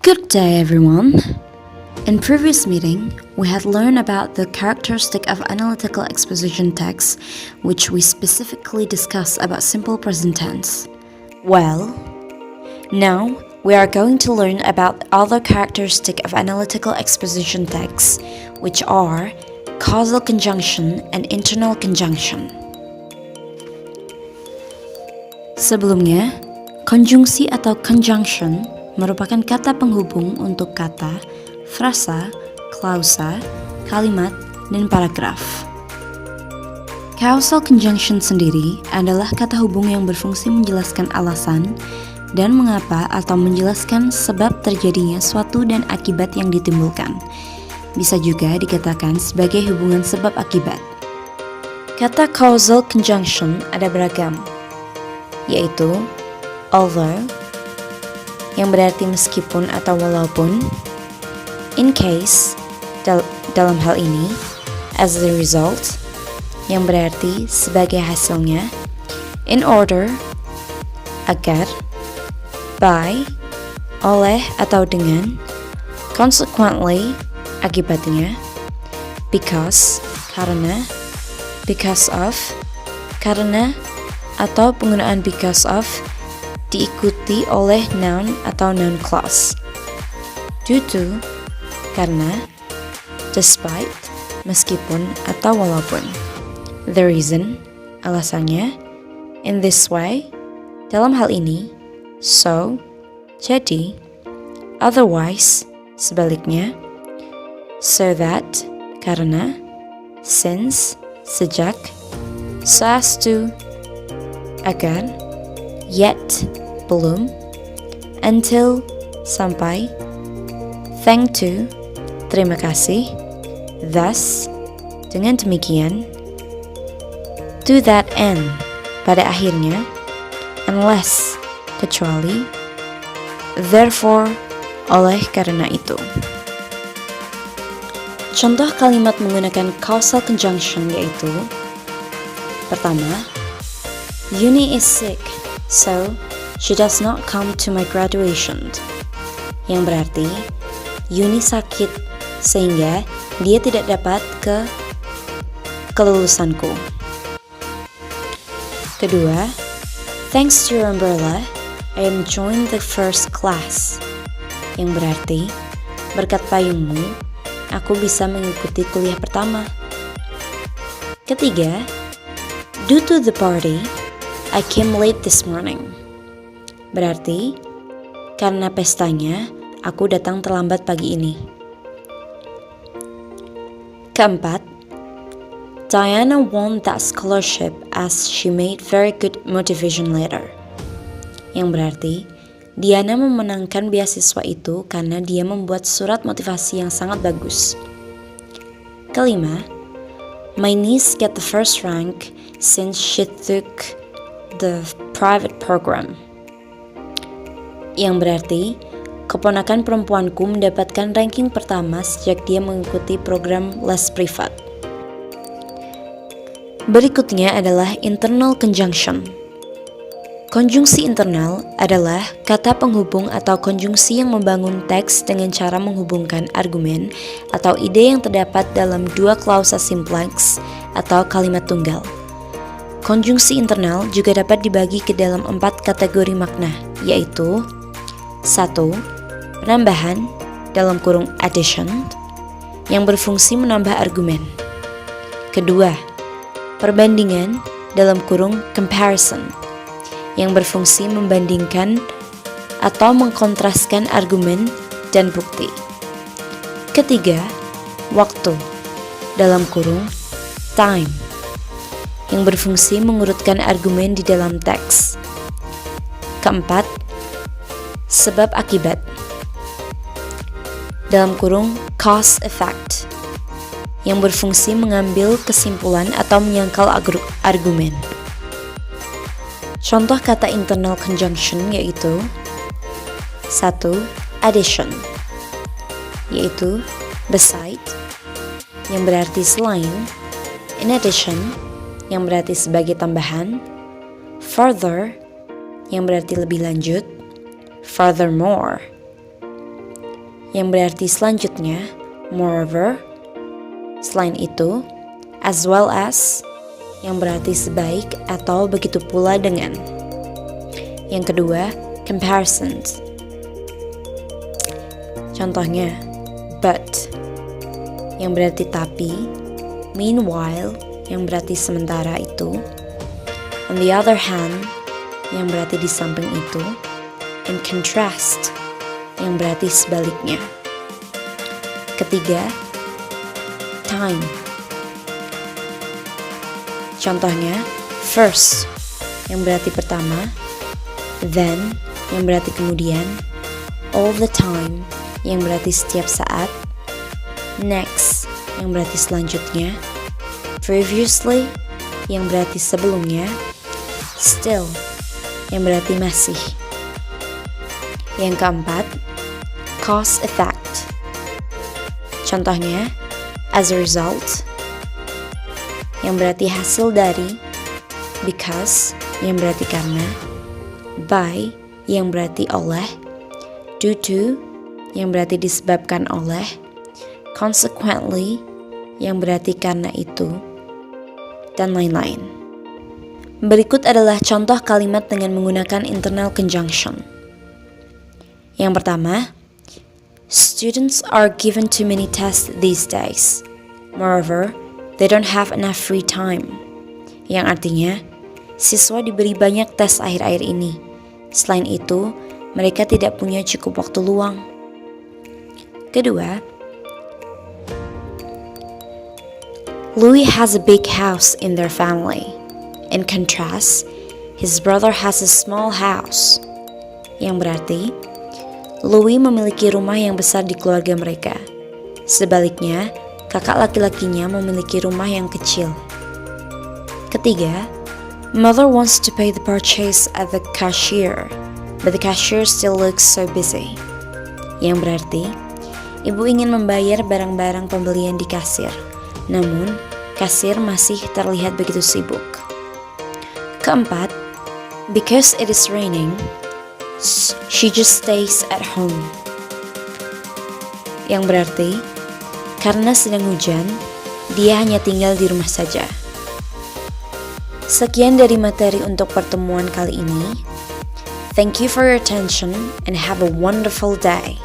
Good day, everyone. In previous meeting, we had learned about the characteristic of analytical exposition text, which we specifically discussed about simple present tense. Well, now we are going to learn about other characteristic of analytical exposition text, which are causal conjunction and internal conjunction. Sebelumnya, konjungsi atau conjunction merupakan kata penghubung untuk kata, frasa, klausa, kalimat, dan paragraf. Causal conjunction sendiri adalah kata hubung yang berfungsi menjelaskan alasan dan mengapa atau menjelaskan sebab terjadinya suatu dan akibat yang ditimbulkan. Bisa juga dikatakan sebagai hubungan sebab akibat. Kata causal conjunction ada beragam, yaitu although, yang berarti meskipun atau walaupun, in case, dalam hal ini, as a result, yang berarti sebagai hasilnya, in order, agar, by, oleh atau dengan, consequently, akibatnya, because, karena, because of, karena, atau penggunaan because of diikuti oleh noun atau noun clause. Due to, karena, despite, meskipun atau walaupun. The reason, alasannya, in this way, dalam hal ini, so, jadi, otherwise, sebaliknya, so that, karena, since, sejak, so as to, agar, yet, belum, until, sampai, thank to, terima kasih, thus, dengan demikian, to that end, pada akhirnya, unless, kecuali, therefore, oleh karena itu. Contoh kalimat menggunakan causal conjunction yaitu, pertama, Yuni is sick, so she does not come to my graduation. Yang berarti, Yuni sakit sehingga dia tidak dapat ke kelulusanku. Kedua, thanks to your umbrella, I am joined the first class. Yang berarti, berkat payungmu, aku bisa mengikuti kuliah pertama. Ketiga, due to the party, I came late this morning. Berarti, karena pestanya, aku datang terlambat pagi ini. Keempat, Diana won that scholarship as she made very good motivation letter. Yang berarti, Diana memenangkan beasiswa itu karena dia membuat surat motivasi yang sangat bagus. Kelima, my niece get the first rank since she took the private program. Yang berarti, keponakan perempuanku mendapatkan ranking pertama sejak dia mengikuti program les privat. Berikutnya adalah internal conjunction. Konjungsi internal adalah kata penghubung atau konjungsi yang membangun teks dengan cara menghubungkan argumen atau ide yang terdapat dalam dua klausa simplex atau kalimat tunggal. Konjungsi internal juga dapat dibagi ke dalam 4 kategori makna, yaitu 1. Penambahan dalam kurung addition yang berfungsi menambah argumen. Kedua, perbandingan dalam kurung comparison yang berfungsi membandingkan atau mengkontraskan argumen dan bukti. Ketiga, waktu dalam kurung time yang berfungsi mengurutkan argumen di dalam teks. Keempat, sebab akibat dalam kurung cause effect yang berfungsi mengambil kesimpulan atau menyangkal argumen. Contoh kata internal conjunction yaitu 1. Addition, yaitu beside yang berarti selain, in addition yang berarti sebagai tambahan, further yang berarti lebih lanjut, furthermore yang berarti selanjutnya, moreover, selain itu, as well as, yang berarti sebaik atau begitu pula dengan. Yang kedua, comparisons. Contohnya, but, yang berarti tapi, meanwhile, yang berarti sementara itu, on the other hand, yang berarti di samping itu, and contrast, yang berarti sebaliknya. Ketiga, time. Contohnya, first, yang berarti pertama, then, yang berarti kemudian, all the time, yang berarti setiap saat, next, yang berarti selanjutnya, previously, yang berarti sebelumnya, still, yang berarti masih. Yang keempat, cause effect. Contohnya, as a result, yang berarti hasil dari, because, yang berarti karena, by, yang berarti oleh, due to, yang berarti disebabkan oleh, consequently, yang berarti karena itu, dan lain-lain. Berikut adalah contoh kalimat dengan menggunakan internal conjunction. Yang pertama, students are given too many tests these days. Moreover, they don't have enough free time. Yang artinya, siswa diberi banyak tes akhir-akhir ini. Selain itu, mereka tidak punya cukup waktu luang. Kedua, Louis has a big house in their family. In contrast, his brother has a small house. Yang berarti, Louis memiliki rumah yang besar di keluarga mereka. Sebaliknya, kakak laki-lakinya memiliki rumah yang kecil. Ketiga, mother wants to pay the purchase at the cashier, but the cashier still looks so busy. Yang berarti, ibu ingin membayar barang-barang pembelian di kasir, namun kasir masih terlihat begitu sibuk. Keempat, because it is raining, she just stays at home. Yang berarti, karena sedang hujan, dia hanya tinggal di rumah saja. Sekian dari materi untuk pertemuan kali ini. Thank you for your attention and have a wonderful day.